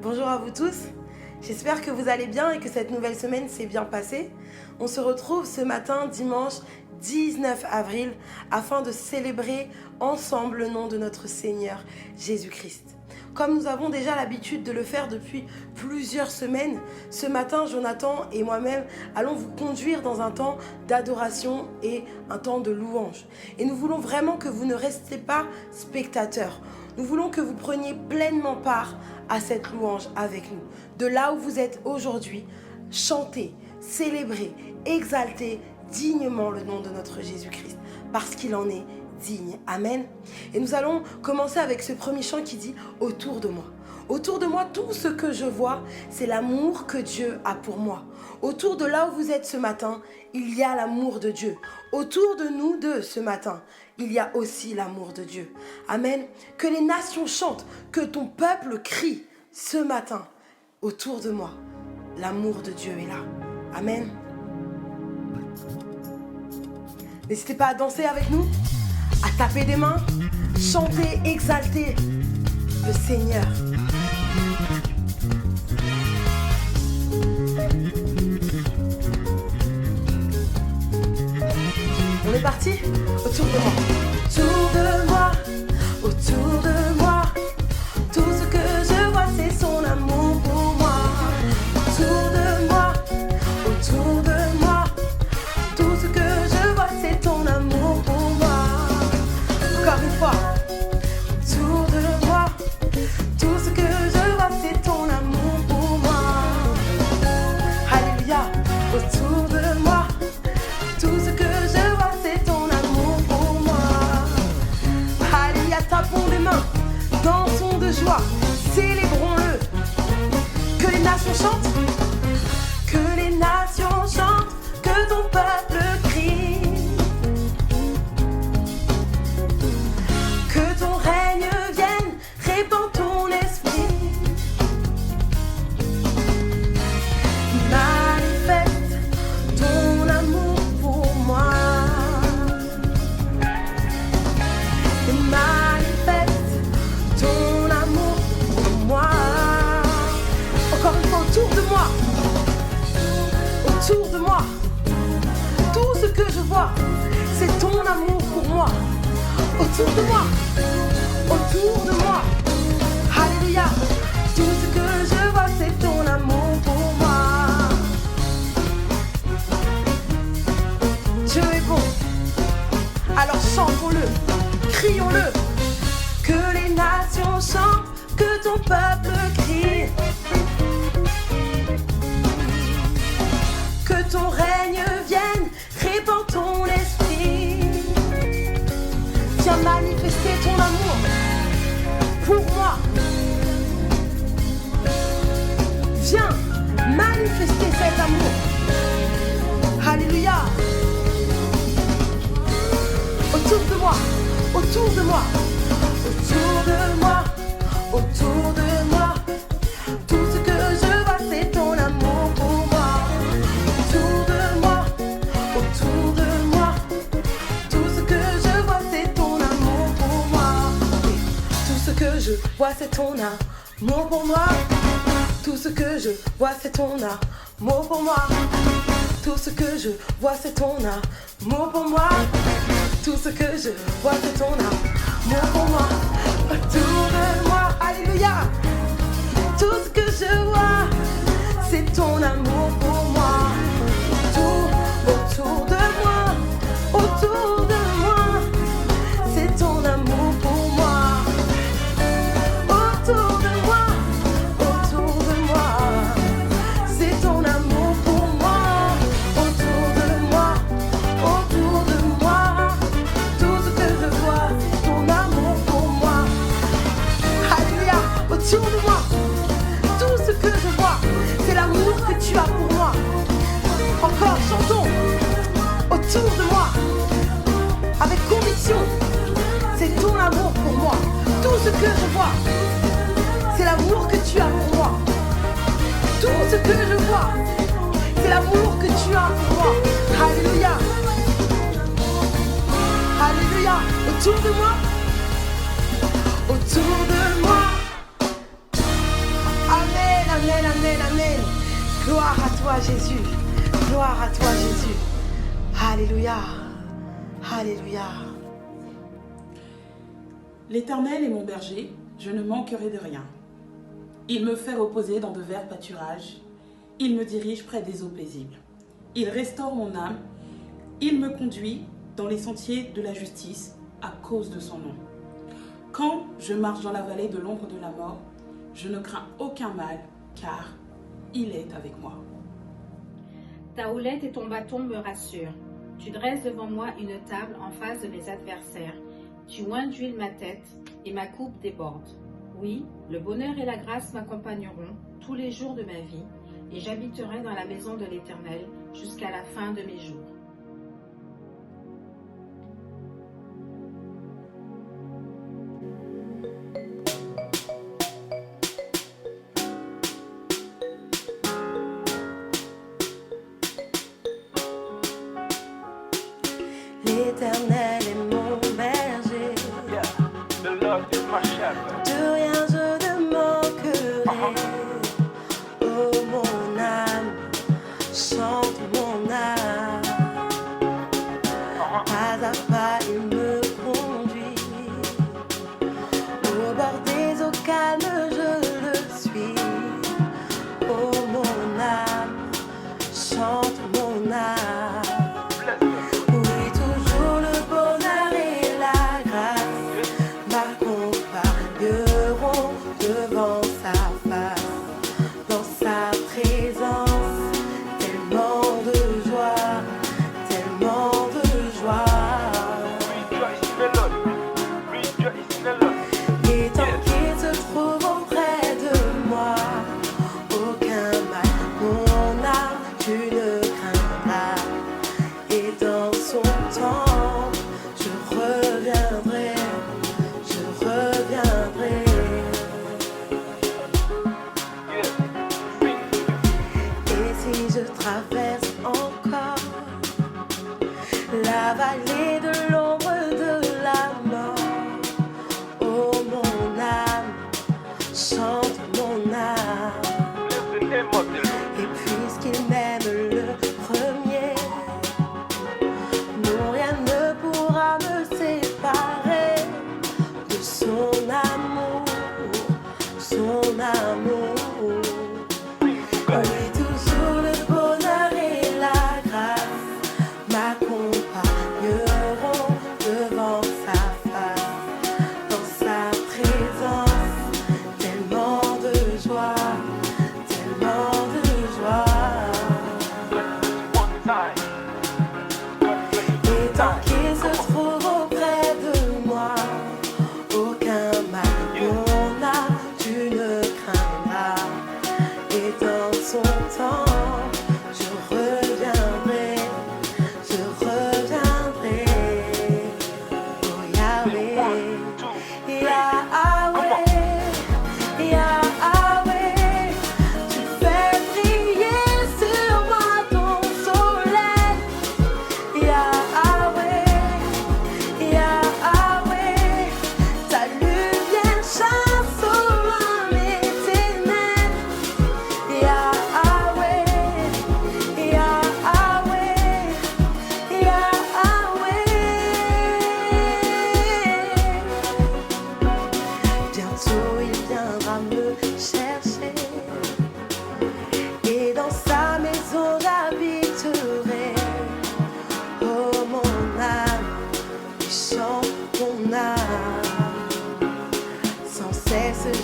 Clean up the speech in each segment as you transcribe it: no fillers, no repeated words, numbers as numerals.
Bonjour à vous tous, j'espère que vous allez bien et que cette nouvelle semaine s'est bien passée. On se retrouve ce matin, dimanche 19 avril, afin de célébrer ensemble le nom de notre Seigneur Jésus-Christ. Comme nous avons déjà l'habitude de le faire depuis plusieurs semaines, ce matin, Jonathan et moi-même allons vous conduire dans un temps d'adoration et un temps de louange. Et nous voulons vraiment que vous ne restiez pas spectateurs. Nous voulons que vous preniez pleinement part à cette louange avec nous. De là où vous êtes aujourd'hui, chantez, célébrez, exaltez dignement le nom de notre Jésus-Christ, parce qu'il en est digne. Amen. Et nous allons commencer avec ce premier chant qui dit « Autour de moi ». Autour de moi, tout ce que je vois, c'est l'amour que Dieu a pour moi. Autour de là où vous êtes ce matin, il y a l'amour de Dieu. Autour de nous deux ce matin, il y a aussi l'amour de Dieu. Amen. Que les nations chantent, que ton peuple crie ce matin. Autour de moi, l'amour de Dieu est là. Amen. N'hésitez pas à danser avec nous, à taper des mains, chanter, exalter le Seigneur. On est parti? Autour de moi. Autour de moi, autour de moi. Tout ce que je vois, c'est son amour pour moi. Autour de moi, autour de moi. Tout ce que je vois, c'est ton amour pour moi. Encore une fois. Autour de moi, tout ce que je vois, c'est ton amour pour moi. Alléluia. Autour de moi, tout ce que je vois, c'est ton amour pour moi. Alléluia, tapons des mains, dansons de joie, célébrons-le. Que les nations chantent, que les nations chantent, que ton peuple crie. Que ton règne vienne, répands ton esprit. Manifeste ton amour pour moi. Manifeste ton amour pour moi. Encore une fois, autour de moi. Autour de moi. Tout ce que je vois, c'est ton amour pour moi. Autour de moi. Autour de moi. Alléluia. Tout ce que je vois, c'est ton amour pour moi. Dieu est bon. Alors chantons-le, crions-le. Que les nations chantent, que ton peuple crie. Que ton règne vienne, répands ton esprit. Viens manifester ton amour pour moi. Viens manifester cet amour. Alléluia. Autour de moi, autour de moi, autour de moi, autour de moi. Tout ce que je vois, c'est ton amour pour moi. Autour de moi, autour de moi. Tout ce que je vois, c'est ton amour pour moi. Tout ce que je vois, c'est ton amour pour moi. Tout ce que je vois, c'est ton amour pour moi. Tout ce que je vois, c'est ton amour pour moi. Tout ce que je vois, c'est ton amour pour moi. Autour de moi, alléluia. Tout ce que je vois, c'est ton amour pour moi. Autour de moi, autour de moi, c'est ton amour pour moi. Autour de moi, c'est ton amour pour moi. Autour de moi, tout ce que je vois, c'est ton amour pour moi. Alléluia, autour de moi, tout ce que je vois, c'est l'amour que tu as pour moi. Encore, chantons. Autour de moi, avec conviction, c'est ton amour pour moi. Tout ce que je vois, c'est l'amour que tu as pour moi. Tout ce que je vois, c'est l'amour que tu as pour moi. Alléluia. Alléluia. Autour de moi, autour de moi. Amen. Gloire à toi, Jésus. Gloire à toi, Jésus. Alléluia. Alléluia. L'Éternel est mon berger, je ne manquerai de rien. Il me fait reposer dans de verts pâturages. Il me dirige près des eaux paisibles. Il restaure mon âme. Il me conduit dans les sentiers de la justice à cause de son nom. Quand je marche dans la vallée de l'ombre de la mort, je ne crains aucun mal, car il est avec moi. Ta houlette et ton bâton me rassurent. Tu dresses devant moi une table en face de mes adversaires. Tu oins d'huile ma tête et ma coupe déborde. Oui, le bonheur et la grâce m'accompagneront tous les jours de ma vie, et j'habiterai dans la maison de l'Éternel jusqu'à la fin de mes jours. L'Éternel est mon berger. De rien je ne manquerai. Oh mon âme, chante mon âme. Pas à pas il me conduit. Au bord des eaux calmes je le suis. Oh mon âme, chante mon âme. Devant sa face, dans sa présence, tellement de joie, tellement de joie. Et tant qu'il se trouve auprès de moi, aucun mal, mon âme, tu ne craindras. Et dans son temps, je reviendrai, je reviendrai. Je traverse encore la vallée de l'ombre de la mort. Oh mon âme, chante mon âme. Et puisqu'il m'aime le premier, non rien ne pourra me séparer de son amour, son amour.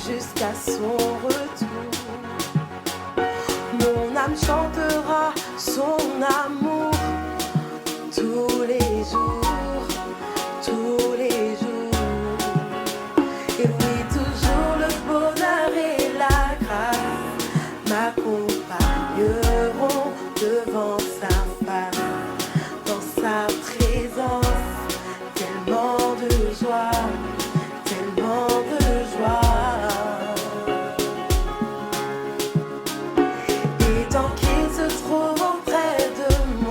Jusqu'à son retour, mon âme chantera son amour tous les jours, tous les jours. Et oui, toujours le bonheur et la grâce m'accompagneront devant sa face, dans sa présence, tellement de joie, tellement de joie. Tant qu'il se trouve auprès de moi.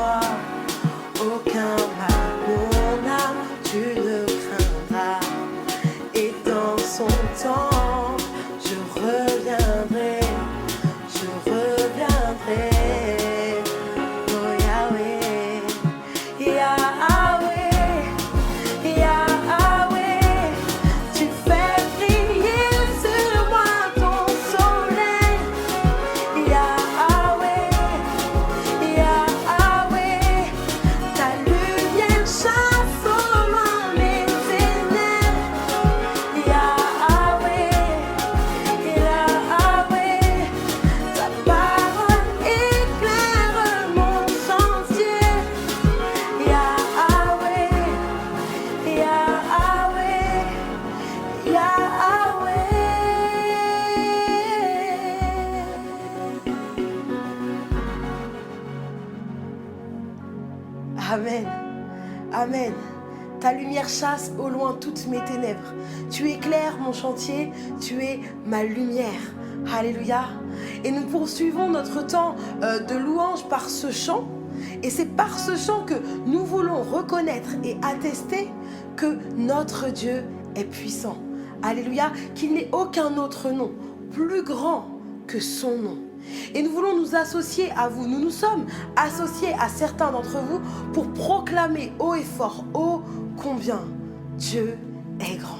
Amen. Amen. Ta lumière chasse au loin toutes mes ténèbres. Tu éclaires mon chantier, tu es ma lumière. Alléluia. Et nous poursuivons notre temps de louange par ce chant. Et c'est par ce chant que nous voulons reconnaître et attester que notre Dieu est puissant. Alléluia. Qu'il n'est aucun autre nom plus grand que son nom. Et nous voulons nous associer à vous. Nous nous sommes associés à certains d'entre vous pour proclamer haut et fort, ô combien Dieu est grand.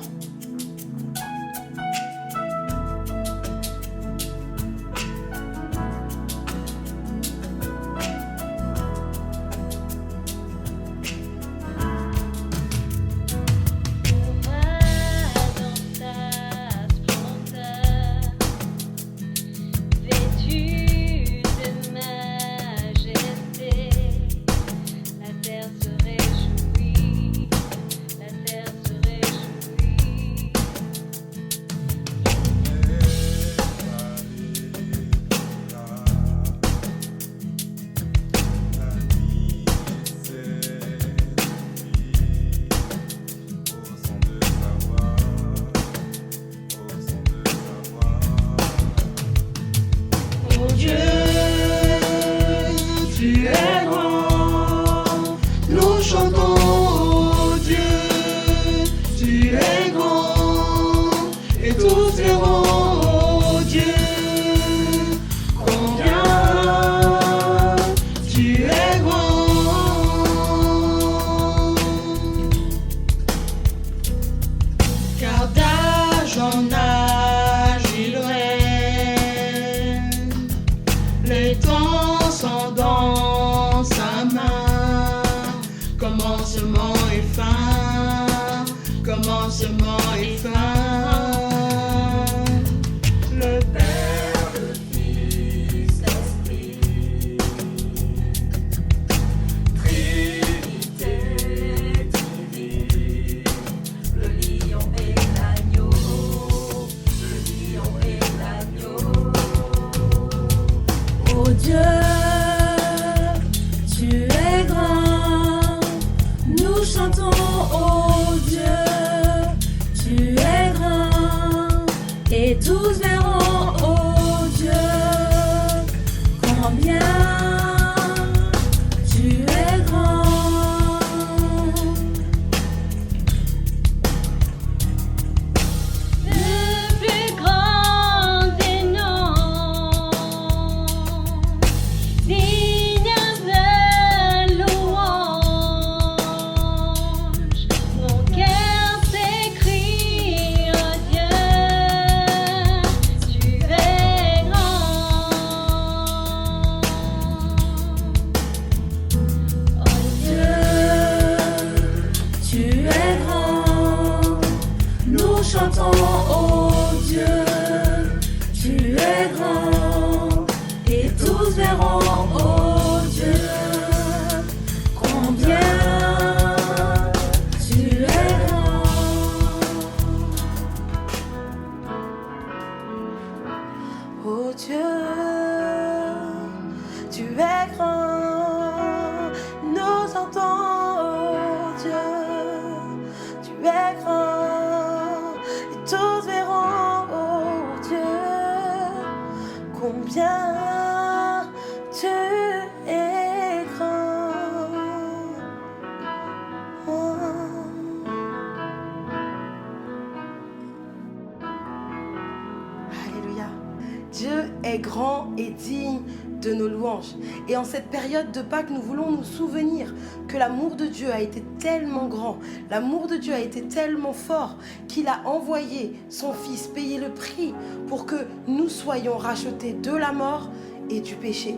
Et en cette période de Pâques, nous voulons nous souvenir que l'amour de Dieu a été tellement grand, l'amour de Dieu a été tellement fort qu'il a envoyé son Fils payer le prix pour que nous soyons rachetés de la mort et du péché.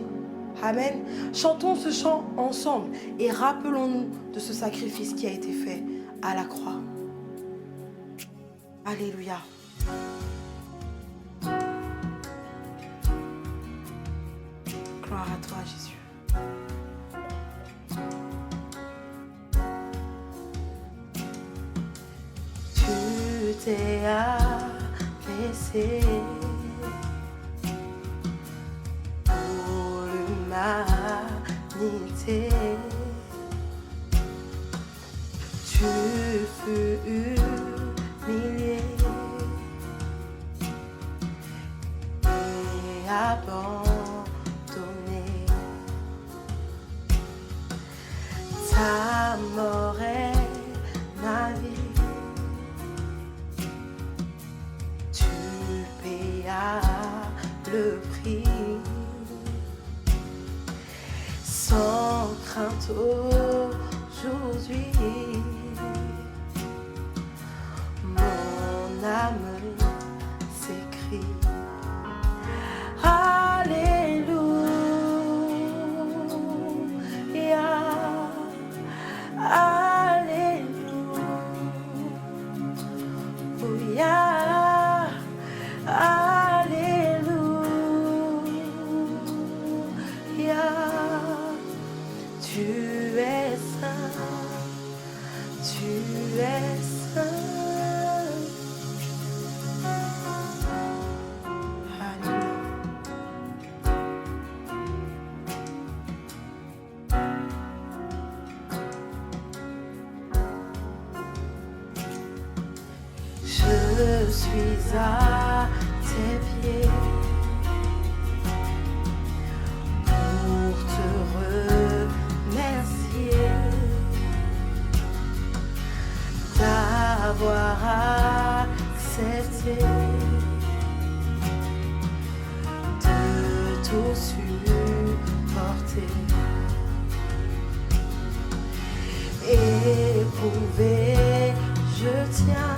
Amen. Chantons ce chant ensemble et rappelons-nous de ce sacrifice qui a été fait à la croix. Alléluia. Gloire à toi, Jésus. Tu t'es abaissé pour l'humanité. fut humilié et abandonné. Ta mort est ma vie. Tu payas le prix. Sans crainte aujourd'hui, mon âme s'écrie. Alléluia, Alléluia, Alléluia. Tu es saint, tu es saint. Alléluia. Je suis à tes pieds pour te remercier d'avoir accepté de tout supporter, éprouvé, je tiens.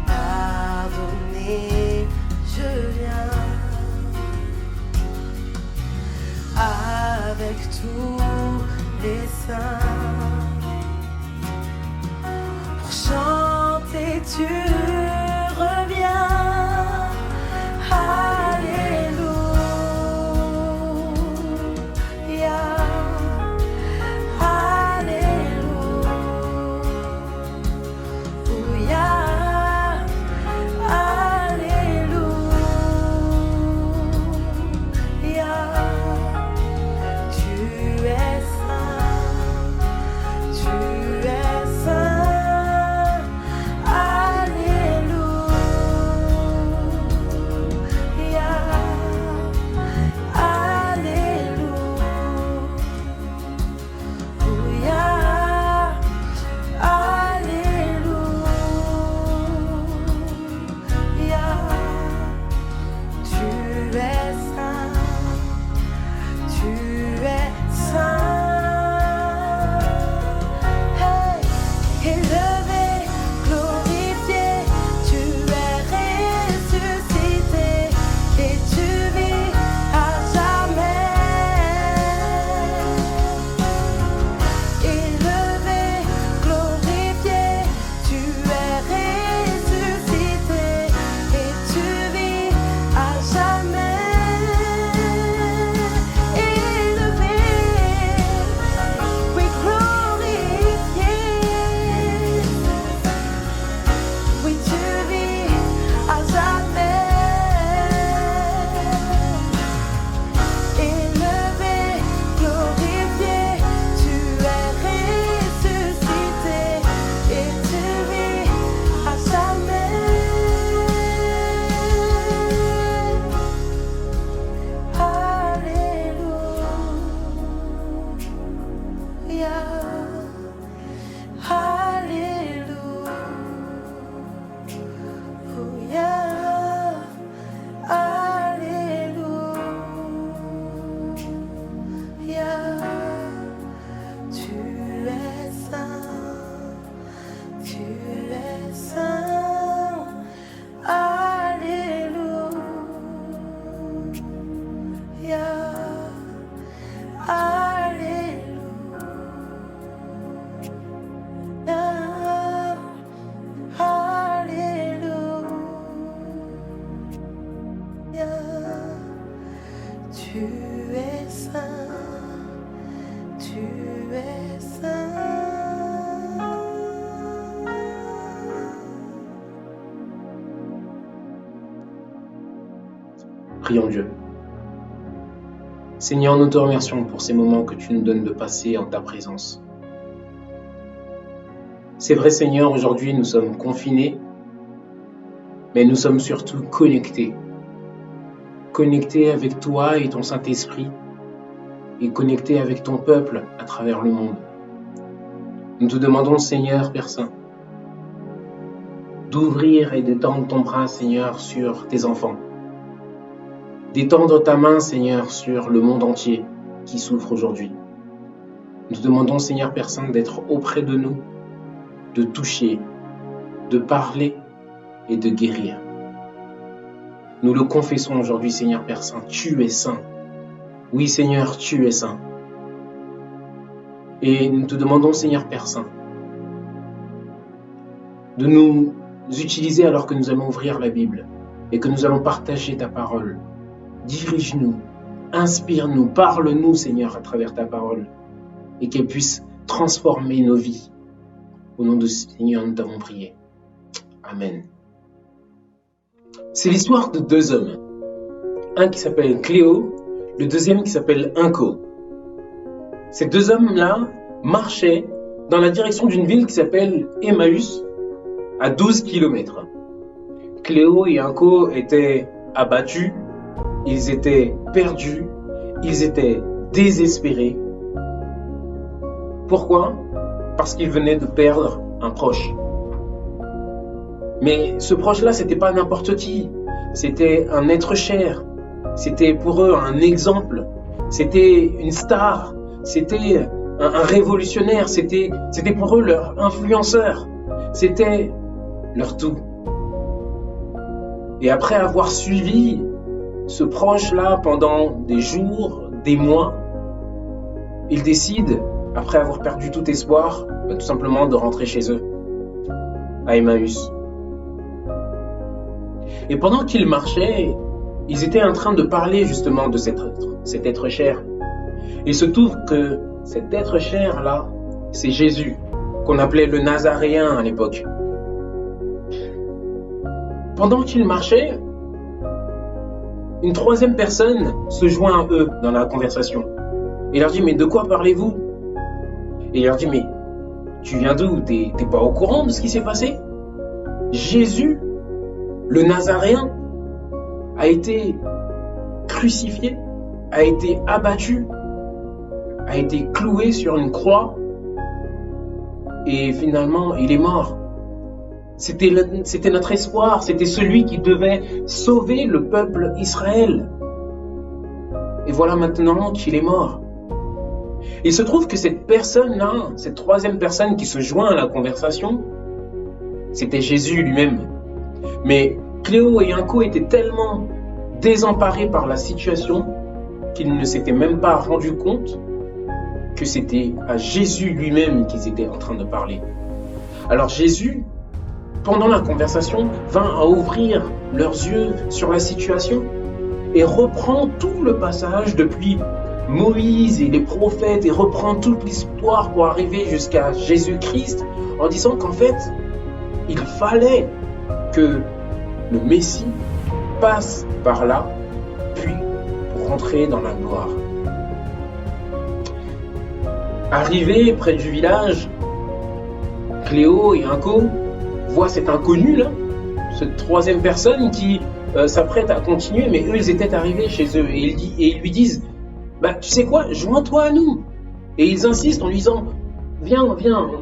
Pardonner, je viens avec tous les saints pour chanter, tu reviens. Alléluia, Alléluia. Prions Dieu. Seigneur, nous te remercions pour ces moments que tu nous donnes de passer en ta présence. C'est vrai, Seigneur, aujourd'hui nous sommes confinés, mais nous sommes surtout connectés. Connectés avec toi et ton Saint-Esprit, et connectés avec ton peuple à travers le monde. Nous te demandons, Seigneur, Père Saint, d'ouvrir et d'étendre ton bras, Seigneur, sur tes enfants. D'étendre ta main, Seigneur, sur le monde entier qui souffre aujourd'hui. Nous te demandons, Seigneur, Père Saint, d'être auprès de nous, de toucher, de parler et de guérir. Nous le confessons aujourd'hui, Seigneur Père Saint, tu es saint. Oui, Seigneur, tu es saint. Et nous te demandons, Seigneur Père Saint, de nous utiliser alors que nous allons ouvrir la Bible et que nous allons partager ta parole. Dirige-nous, inspire-nous, parle-nous, Seigneur, à travers ta parole, et qu'elle puisse transformer nos vies. Au nom de Seigneur, nous t'avons prié. Amen. C'est l'histoire de deux hommes. Un qui s'appelle Cléo, le deuxième qui s'appelle Inco. Ces deux hommes-là marchaient dans la direction d'une ville qui s'appelle Emmaüs, à 12 km. Cléo et Inco étaient abattus, ils étaient perdus, ils étaient désespérés. Pourquoi ? Parce qu'ils venaient de perdre un proche. Mais ce proche-là, c'était pas n'importe qui. C'était un être cher. C'était pour eux un exemple. C'était une star. C'était un révolutionnaire. C'était pour eux leur influenceur. C'était leur tout. Et après avoir suivi ce proche-là pendant des jours, des mois, ils décident, après avoir perdu tout espoir, tout simplement de rentrer chez eux, à Emmaüs. Et pendant qu'ils marchaient, ils étaient en train de parler justement de cet être cher. Il se trouve que cet être cher-là, c'est Jésus, qu'on appelait le Nazaréen à l'époque. Pendant qu'ils marchaient, une troisième personne se joint à eux dans la conversation. Il leur dit, mais de quoi parlez-vous ? Et il leur dit, mais tu viens d'où ? T'es pas au courant de ce qui s'est passé ? Jésus, le Nazaréen, a été crucifié, a été abattu, a été cloué sur une croix et finalement il est mort. C'était notre espoir, c'était celui qui devait sauver le peuple Israël. Et voilà maintenant qu'il est mort. Il se trouve que cette personne-là, cette troisième personne qui se joint à la conversation, c'était Jésus lui-même. Mais Cléo et Inco étaient tellement désemparés par la situation qu'ils ne s'étaient même pas rendus compte que c'était à Jésus lui-même qu'ils étaient en train de parler. Alors Jésus, pendant la conversation, vint à ouvrir leurs yeux sur la situation et reprend tout le passage depuis Moïse et les prophètes et reprend toute l'histoire pour arriver jusqu'à Jésus-Christ en disant qu'en fait, il fallait que le Messie passe par là, puis pour rentrer dans la gloire. Arrivés près du village, Cléo et Inco voient cet inconnu là, cette troisième personne qui s'apprête à continuer, mais eux ils étaient arrivés chez eux et ils lui disent, bah tu sais quoi, joins-toi à nous. Et ils insistent en lui disant, viens,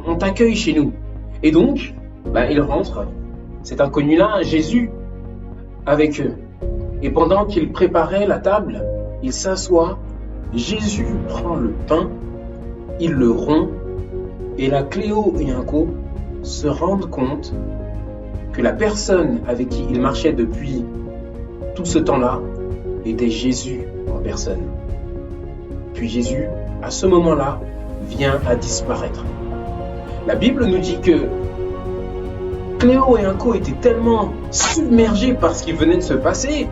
on t'accueille chez nous. Et donc, il rentre, cet inconnu-là, Jésus, avec eux. Et pendant qu'ils préparaient la table, il s'assoit, Jésus prend le pain, il le rompt, et là Cléo et Inco se rendent compte que la personne avec qui il marchait depuis tout ce temps-là était Jésus en personne. Puis Jésus, à ce moment-là, vient à disparaître. La Bible nous dit que Cléo et Inco étaient tellement submergés par ce qui venait de se passer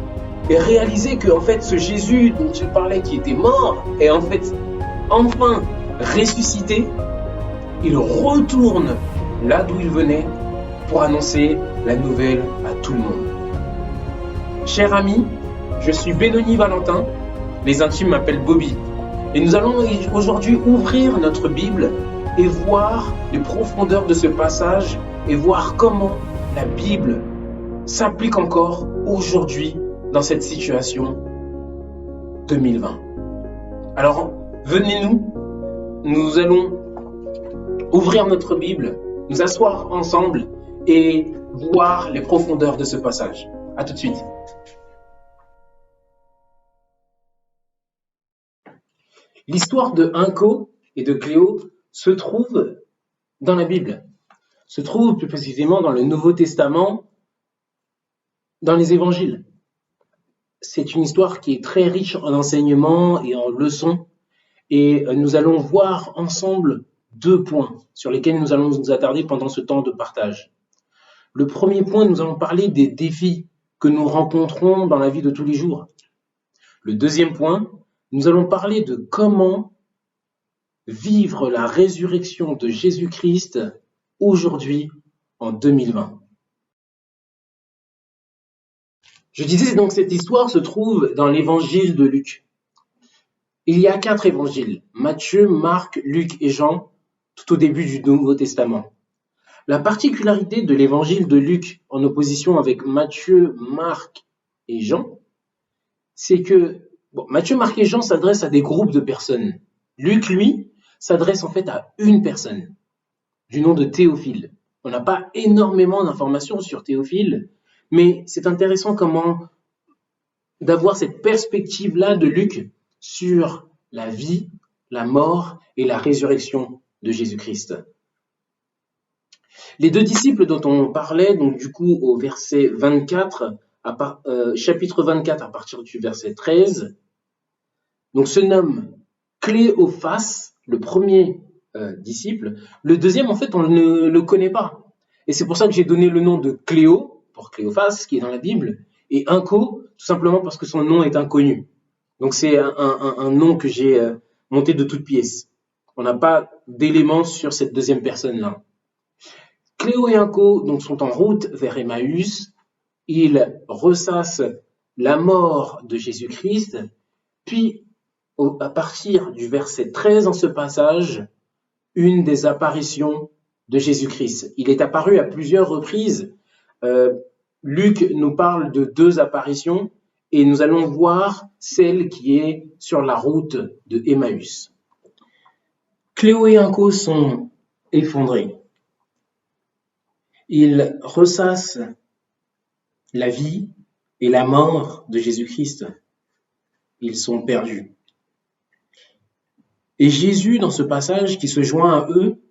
et réalisaient que en fait ce Jésus dont il parlait qui était mort est en fait enfin ressuscité. Ils retournent là d'où ils venaient pour annoncer la nouvelle à tout le monde. Chers amis, je suis Benoni Valentin, les intimes m'appellent Bobby, et nous allons aujourd'hui ouvrir notre Bible et voir les profondeurs de ce passage et voir comment la Bible s'applique encore aujourd'hui dans cette situation 2020. Alors, nous allons ouvrir notre Bible, nous asseoir ensemble et voir les profondeurs de ce passage. À tout de suite. L'histoire de Inco et de Cléo se trouve dans la Bible, se trouve plus précisément dans le Nouveau Testament, dans les évangiles. C'est une histoire qui est très riche en enseignements et en leçons, et nous allons voir ensemble 2 points sur lesquels nous allons nous attarder pendant ce temps de partage. Le premier point, nous allons parler des défis que nous rencontrons dans la vie de tous les jours. Le deuxième point, nous allons parler de comment vivre la résurrection de Jésus-Christ aujourd'hui en 2020. Je disais donc cette histoire se trouve dans l'évangile de Luc. Il y a 4 évangiles, Matthieu, Marc, Luc et Jean, tout au début du Nouveau Testament. La particularité de l'évangile de Luc en opposition avec Matthieu, Marc et Jean, c'est que Matthieu, Marc et Jean s'adressent à des groupes de personnes. Luc, lui, s'adresse en fait à une personne, du nom de Théophile. On n'a pas énormément d'informations sur Théophile, mais c'est intéressant d'avoir cette perspective-là de Luc sur la vie, la mort et la résurrection de Jésus-Christ. Les 2 disciples dont on parlait, donc du coup au verset 24, chapitre 24 à partir du verset 13, donc se nomme Cléophas, le premier disciple. Le deuxième, en fait, on ne le connaît pas. Et c'est pour ça que j'ai donné le nom de Cléo, pour Cléophas, qui est dans la Bible, et Inco, tout simplement parce que son nom est inconnu. Donc c'est un nom que j'ai monté de toutes pièces. On n'a pas d'éléments sur cette deuxième personne-là. Cléo et Inco donc, sont en route vers Emmaüs. Ils ressassent la mort de Jésus-Christ, puis à partir du verset 13 dans ce passage, une des apparitions de Jésus-Christ. Il est apparu à plusieurs reprises. Luc nous parle de 2 apparitions et nous allons voir celle qui est sur la route de Emmaüs. Cléo et Inco sont effondrés. Ils ressassent la vie et la mort de Jésus-Christ. Ils sont perdus. Et Jésus, dans ce passage qui se joint à eux,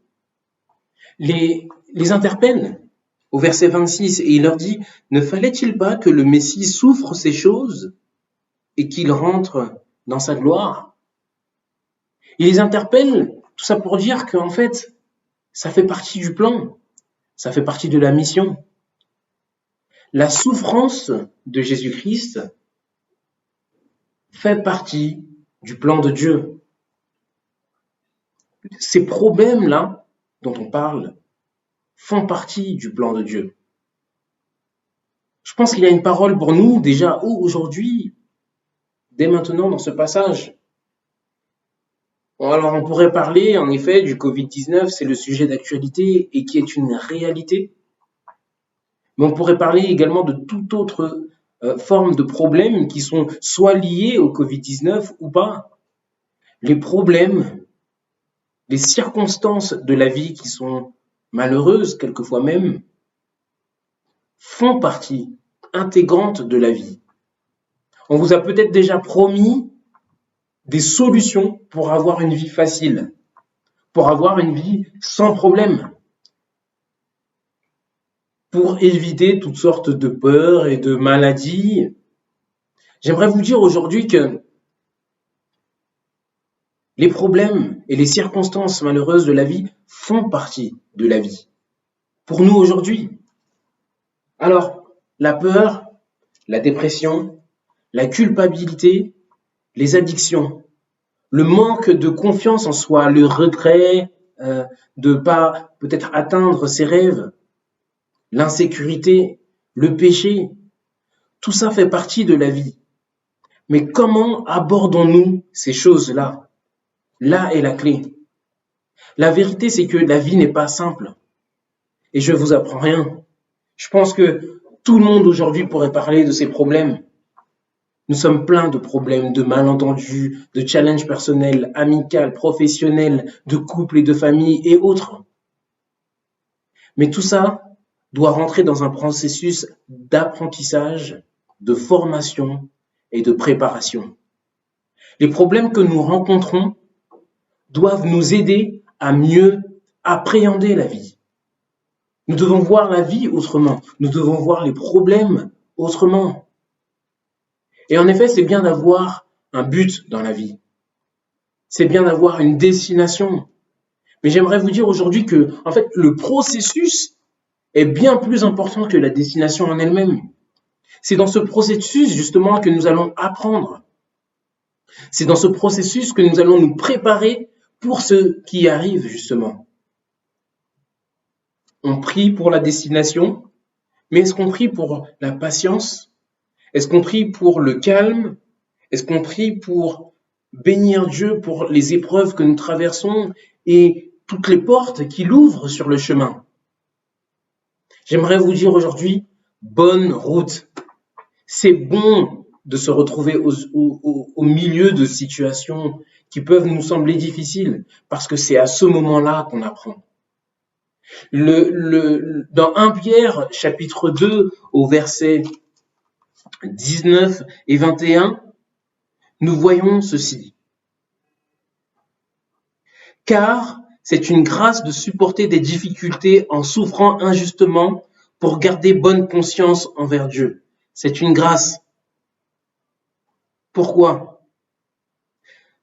les interpelle au verset 26 et il leur dit « Ne fallait-il pas que le Messie souffre ces choses et qu'il rentre dans sa gloire ?» Il les interpelle, tout ça pour dire qu'en fait, ça fait partie du plan, ça fait partie de la mission. La souffrance de Jésus-Christ fait partie du plan de Dieu. Ces problèmes-là dont on parle font partie du plan de Dieu. Je pense qu'il y a une parole pour nous déjà aujourd'hui, dès maintenant dans ce passage. Alors on pourrait parler en effet du Covid-19, c'est le sujet d'actualité et qui est une réalité. Mais on pourrait parler également de toute autre forme de problèmes qui sont soit liés au Covid-19 ou pas. Les problèmes, les circonstances de la vie qui sont malheureuses, quelquefois même, font partie intégrante de la vie. On vous a peut-être déjà promis des solutions pour avoir une vie facile, pour avoir une vie sans problème, pour éviter toutes sortes de peurs et de maladies. J'aimerais vous dire aujourd'hui que les problèmes et les circonstances malheureuses de la vie font partie de la vie. Pour nous aujourd'hui. Alors, la peur, la dépression, la culpabilité, les addictions, le manque de confiance en soi, le regret de pas peut-être atteindre ses rêves, l'insécurité, le péché, tout ça fait partie de la vie. Mais comment abordons-nous ces choses-là ? Là est la clé. La vérité, c'est que la vie n'est pas simple. Et je vous apprends rien. Je pense que tout le monde aujourd'hui pourrait parler de ses problèmes. Nous sommes pleins de problèmes, de malentendus, de challenges personnels, amicaux, professionnels, de couple et de famille et autres. Mais tout ça doit rentrer dans un processus d'apprentissage, de formation et de préparation. Les problèmes que nous rencontrons doivent nous aider à mieux appréhender la vie. Nous devons voir la vie autrement. Nous devons voir les problèmes autrement. Et en effet, c'est bien d'avoir un but dans la vie. C'est bien d'avoir une destination. Mais j'aimerais vous dire aujourd'hui que, en fait, le processus est bien plus important que la destination en elle-même. C'est dans ce processus, justement, que nous allons apprendre. C'est dans ce processus que nous allons nous préparer pour ce qui arrive, justement. On prie pour la destination, mais est-ce qu'on prie pour la patience? Est-ce qu'on prie pour le calme? Est-ce qu'on prie pour bénir Dieu pour les épreuves que nous traversons et toutes les portes qu'il ouvre sur le chemin? J'aimerais vous dire aujourd'hui, bonne route. C'est bon de se retrouver au milieu de situations qui peuvent nous sembler difficiles, parce que c'est à ce moment-là qu'on apprend. Dans 1 Pierre, chapitre 2, au verset 19 et 21, nous voyons ceci. Car c'est une grâce de supporter des difficultés en souffrant injustement pour garder bonne conscience envers Dieu. C'est une grâce. Pourquoi?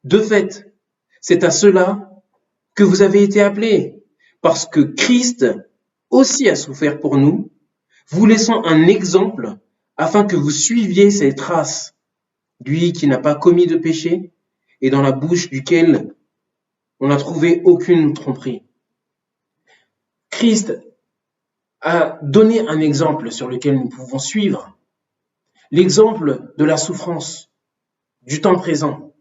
De fait, c'est à cela que vous avez été appelés, parce que Christ aussi a souffert pour nous, vous laissant un exemple afin que vous suiviez ses traces, lui qui n'a pas commis de péché et dans la bouche duquel on n'a trouvé aucune tromperie. Christ a donné un exemple sur lequel nous pouvons suivre, l'exemple de la souffrance, du temps présent,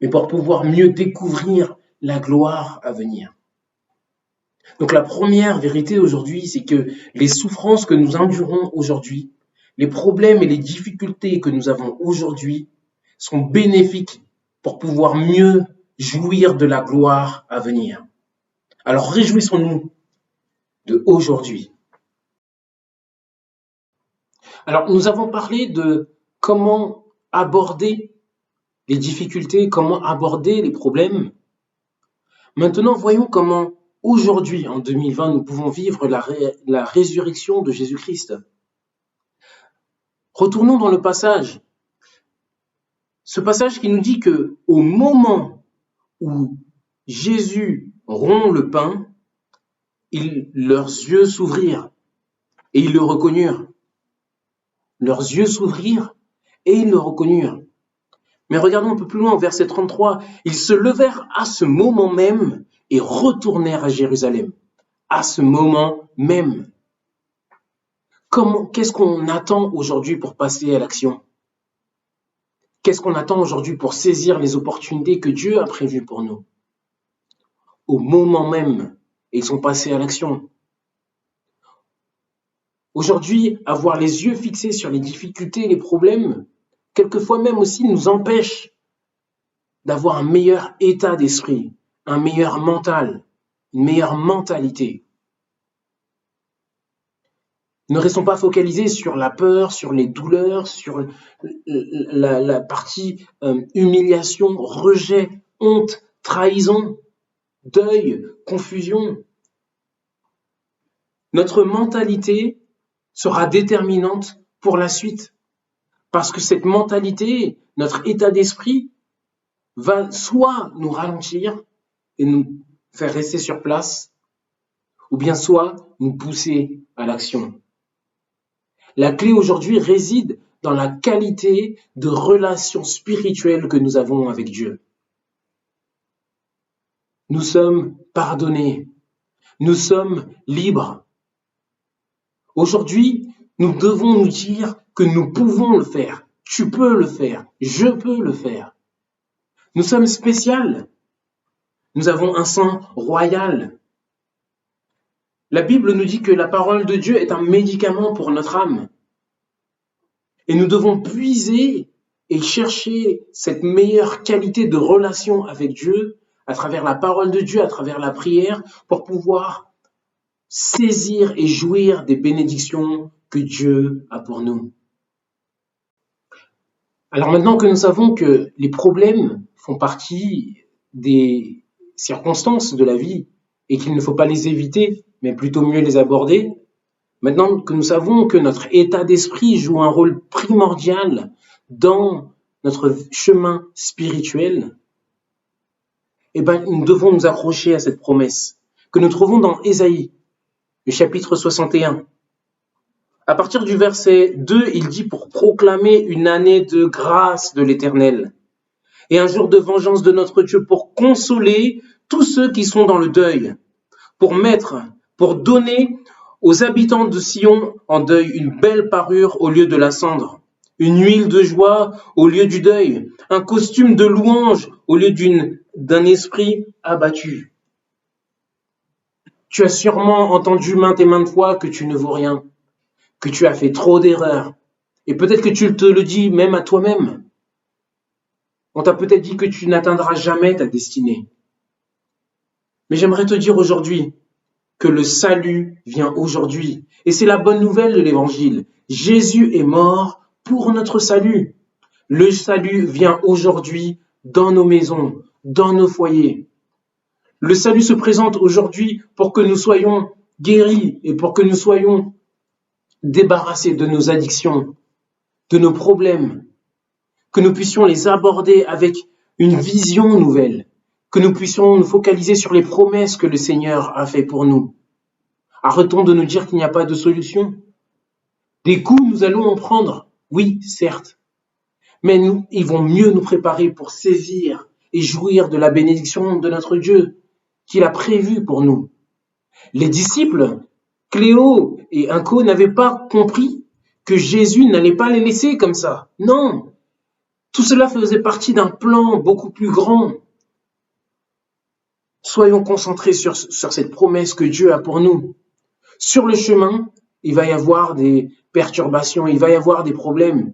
mais pour pouvoir mieux découvrir la gloire à venir. Donc la première vérité aujourd'hui, c'est que les souffrances que nous endurons aujourd'hui, les problèmes et les difficultés que nous avons aujourd'hui sont bénéfiques pour pouvoir mieux jouir de la gloire à venir. Alors réjouissons-nous de aujourd'hui. Alors nous avons parlé de comment aborder les difficultés, comment aborder les problèmes. Maintenant, voyons comment aujourd'hui, en 2020, nous pouvons vivre la résurrection de Jésus-Christ. Retournons dans le passage. Ce passage qui nous dit que au moment où Jésus rompt le pain, leurs yeux s'ouvrirent et ils le reconnurent. Leurs yeux s'ouvrirent et ils le reconnurent. Mais regardons un peu plus loin, au verset 33, ils se levèrent à ce moment même et retournèrent à Jérusalem. À ce moment même. Qu'est-ce qu'on attend aujourd'hui pour passer à l'action? Qu'est-ce qu'on attend aujourd'hui pour saisir les opportunités que Dieu a prévues pour nous? Au moment même, ils sont passés à l'action. Aujourd'hui, avoir les yeux fixés sur les difficultés et les problèmes, quelquefois même aussi nous empêche d'avoir un meilleur état d'esprit, un meilleur mental, une meilleure mentalité. Ne restons pas focalisés sur la peur, sur les douleurs, sur la partie humiliation, rejet, honte, trahison, deuil, confusion. Notre mentalité sera déterminante pour la suite. Parce que cette mentalité, notre état d'esprit, va soit nous ralentir et nous faire rester sur place, ou bien soit nous pousser à l'action. La clé aujourd'hui réside dans la qualité de relation spirituelle que nous avons avec Dieu. Nous sommes pardonnés, nous sommes libres. Aujourd'hui, nous devons nous dire que nous pouvons le faire. Tu peux le faire. Je peux le faire. Nous sommes spéciaux. Nous avons un sang royal. La Bible nous dit que la parole de Dieu est un médicament pour notre âme. Et nous devons puiser et chercher cette meilleure qualité de relation avec Dieu à travers la parole de Dieu, à travers la prière, pour pouvoir saisir et jouir des bénédictions que Dieu a pour nous. Alors maintenant que nous savons que les problèmes font partie des circonstances de la vie et qu'il ne faut pas les éviter, mais plutôt mieux les aborder, maintenant que nous savons que notre état d'esprit joue un rôle primordial dans notre chemin spirituel, nous devons nous accrocher à cette promesse que nous trouvons dans Ésaïe, le chapitre 61. À partir du verset 2, il dit pour proclamer une année de grâce de l'Éternel et un jour de vengeance de notre Dieu pour consoler tous ceux qui sont dans le deuil, pour donner aux habitants de Sion en deuil une belle parure au lieu de la cendre, une huile de joie au lieu du deuil, un costume de louange au lieu d'un esprit abattu. Tu as sûrement entendu maintes et maintes fois que tu ne vaux rien, que tu as fait trop d'erreurs. Et peut-être que tu te le dis même à toi-même. On t'a peut-être dit que tu n'atteindras jamais ta destinée. Mais j'aimerais te dire aujourd'hui que le salut vient aujourd'hui. Et c'est la bonne nouvelle de l'Évangile. Jésus est mort pour notre salut. Le salut vient aujourd'hui dans nos maisons, dans nos foyers. Le salut se présente aujourd'hui pour que nous soyons guéris et pour que nous soyons débarrassés de nos addictions, de nos problèmes, que nous puissions les aborder avec une vision nouvelle, que nous puissions nous focaliser sur les promesses que le Seigneur a fait pour nous. Arrêtons de nous dire qu'il n'y a pas de solution. Des coups, nous allons en prendre, oui, certes, mais ils vont mieux nous préparer pour saisir et jouir de la bénédiction de notre Dieu qu'il a prévue pour nous. Les disciples, Cléo et Inco, n'avaient pas compris que Jésus n'allait pas les laisser comme ça. Non, tout cela faisait partie d'un plan beaucoup plus grand. Soyons concentrés sur cette promesse que Dieu a pour nous. Sur le chemin, il va y avoir des perturbations, il va y avoir des problèmes.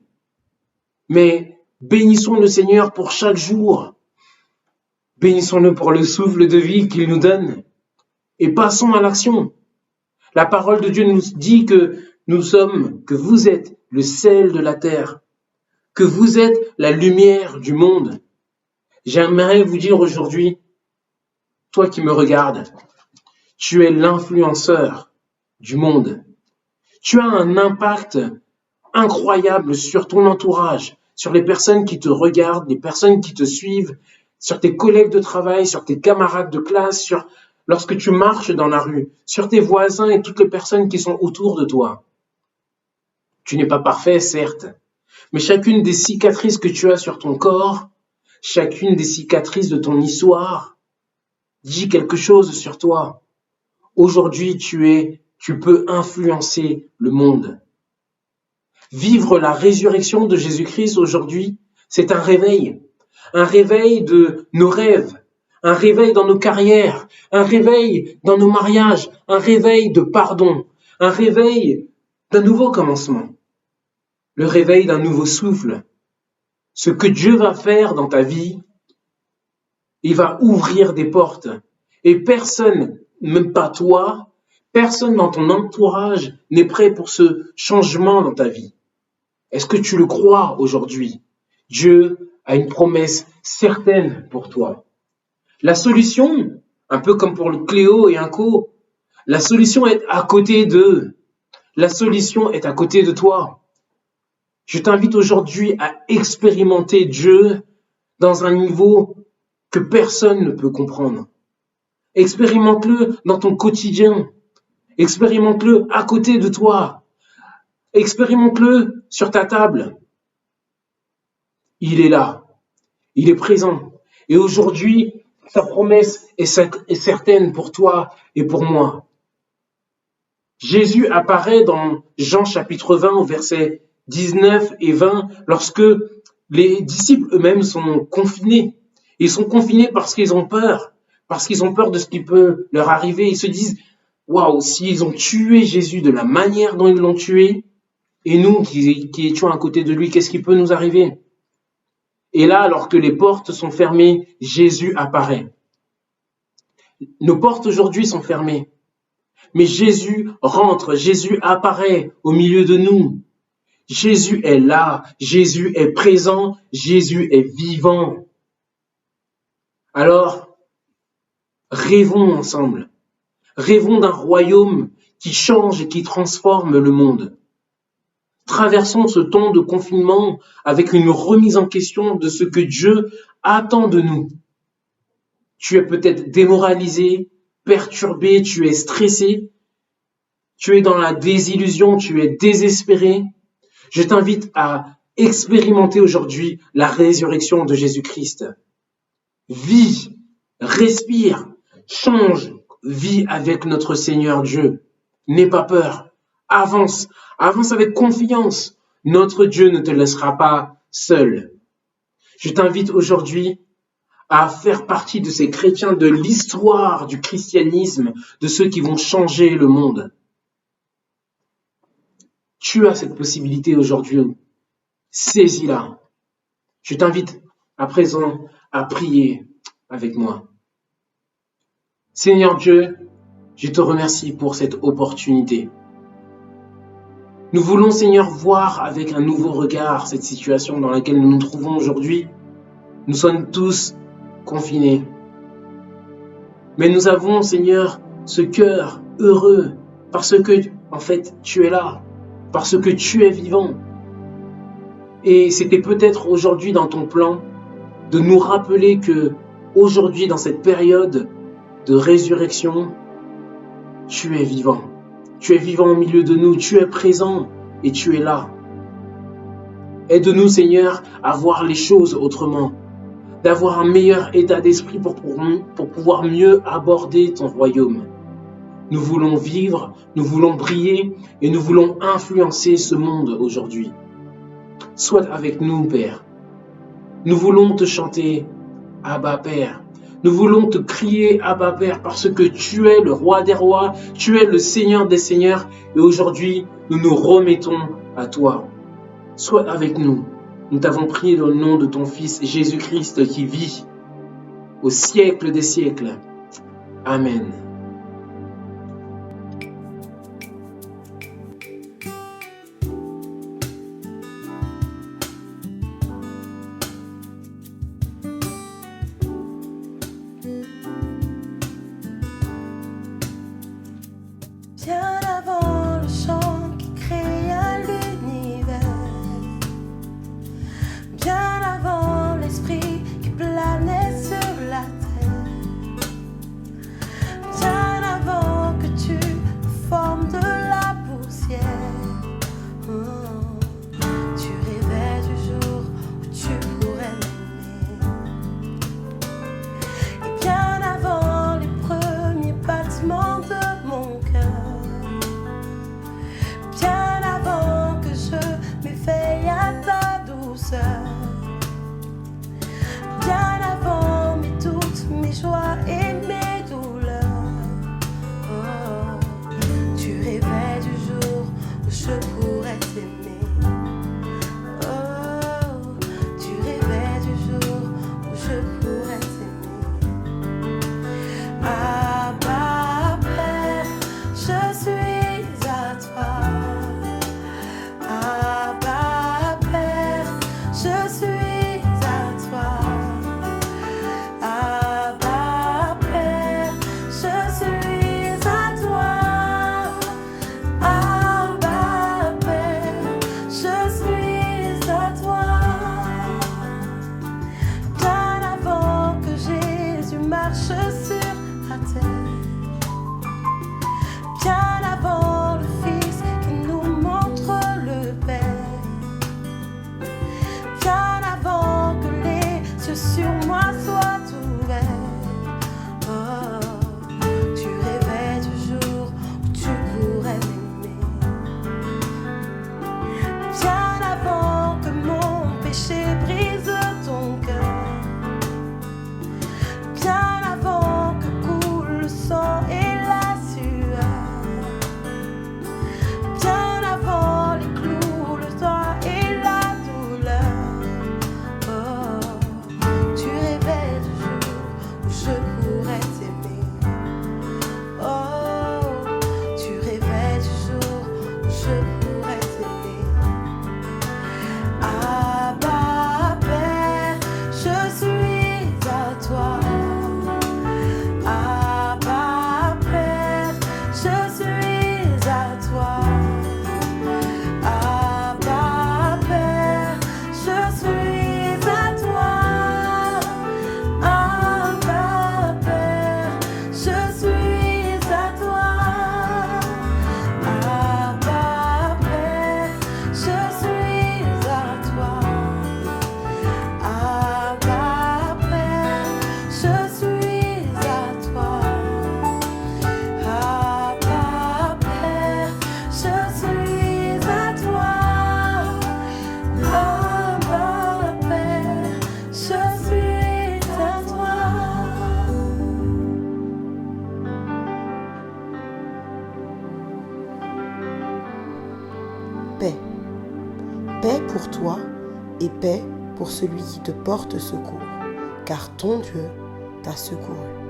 Mais bénissons le Seigneur pour chaque jour. Bénissons-le pour le souffle de vie qu'il nous donne. Et passons à l'action. La parole de Dieu nous dit que vous êtes le sel de la terre, que vous êtes la lumière du monde. J'aimerais vous dire aujourd'hui, toi qui me regardes, tu es l'influenceur du monde. Tu as un impact incroyable sur ton entourage, sur les personnes qui te regardent, les personnes qui te suivent, sur tes collègues de travail, sur tes camarades de classe, lorsque tu marches dans la rue, sur tes voisins et toutes les personnes qui sont autour de toi. Tu n'es pas parfait, certes, mais chacune des cicatrices que tu as sur ton corps, chacune des cicatrices de ton histoire, dit quelque chose sur toi. Aujourd'hui, tu peux influencer le monde. Vivre la résurrection de Jésus-Christ aujourd'hui, c'est un réveil de nos rêves, un réveil dans nos carrières, un réveil dans nos mariages, un réveil de pardon, un réveil d'un nouveau commencement, le réveil d'un nouveau souffle. Ce que Dieu va faire dans ta vie, il va ouvrir des portes et personne, même pas toi, personne dans ton entourage n'est prêt pour ce changement dans ta vie. Est-ce que tu le crois aujourd'hui? Dieu a une promesse certaine pour toi. La solution, un peu comme pour le Cléo et Inco, la solution est à côté d'eux. La solution est à côté de toi. Je t'invite aujourd'hui à expérimenter Dieu dans un niveau que personne ne peut comprendre. Expérimente-le dans ton quotidien. Expérimente-le à côté de toi. Expérimente-le sur ta table. Il est là. Il est présent. Et aujourd'hui, sa promesse est certaine pour toi et pour moi. Jésus apparaît dans Jean chapitre 20 au verset 19 et 20 lorsque les disciples eux-mêmes sont confinés. Ils sont confinés parce qu'ils ont peur, parce qu'ils ont peur de ce qui peut leur arriver. Ils se disent, waouh, s'ils ont tué Jésus de la manière dont ils l'ont tué, et nous qui étions à côté de lui, qu'est-ce qui peut nous arriver? Et là, alors que les portes sont fermées, Jésus apparaît. Nos portes aujourd'hui sont fermées, mais Jésus rentre, Jésus apparaît au milieu de nous. Jésus est là, Jésus est présent, Jésus est vivant. Alors, rêvons ensemble. Rêvons d'un royaume qui change et qui transforme le monde. Traversons ce temps de confinement avec une remise en question de ce que Dieu attend de nous. Tu es peut-être démoralisé, perturbé, tu es stressé, tu es dans la désillusion, tu es désespéré. Je t'invite à expérimenter aujourd'hui la résurrection de Jésus-Christ. Vis, respire, change, vis avec notre Seigneur Dieu. N'aie pas peur, avance avec confiance. Notre Dieu ne te laissera pas seul. Je t'invite aujourd'hui à faire partie de ces chrétiens de l'histoire du christianisme, de ceux qui vont changer le monde. Tu as cette possibilité aujourd'hui. Saisis-la. Je t'invite à présent à prier avec moi. Seigneur Dieu, je te remercie pour cette opportunité. Nous voulons, Seigneur, voir avec un nouveau regard cette situation dans laquelle nous nous trouvons aujourd'hui. Nous sommes tous confinés. Mais nous avons, Seigneur, ce cœur heureux parce que, en fait, tu es là, parce que tu es vivant. Et c'était peut-être aujourd'hui dans ton plan de nous rappeler que aujourd'hui, dans cette période de résurrection, tu es vivant. Tu es vivant au milieu de nous, tu es présent et tu es là. Aide-nous, Seigneur, à voir les choses autrement, d'avoir un meilleur état d'esprit pour pouvoir mieux aborder ton royaume. Nous voulons vivre, nous voulons briller et nous voulons influencer ce monde aujourd'hui. Sois avec nous, Père. Nous voulons te chanter, Abba, Père. Nous voulons te crier, Abba, Père, parce que tu es le roi des rois, tu es le Seigneur des seigneurs, et aujourd'hui, nous nous remettons à toi. Sois avec nous. Nous t'avons prié dans le nom de ton Fils Jésus-Christ qui vit au siècle des siècles. Amen. Bien avant le chant qui créa l'univers, bien avant l'esprit qui planait sur la terre, pour toi et paix pour celui qui te porte secours, car ton Dieu t'a secouru.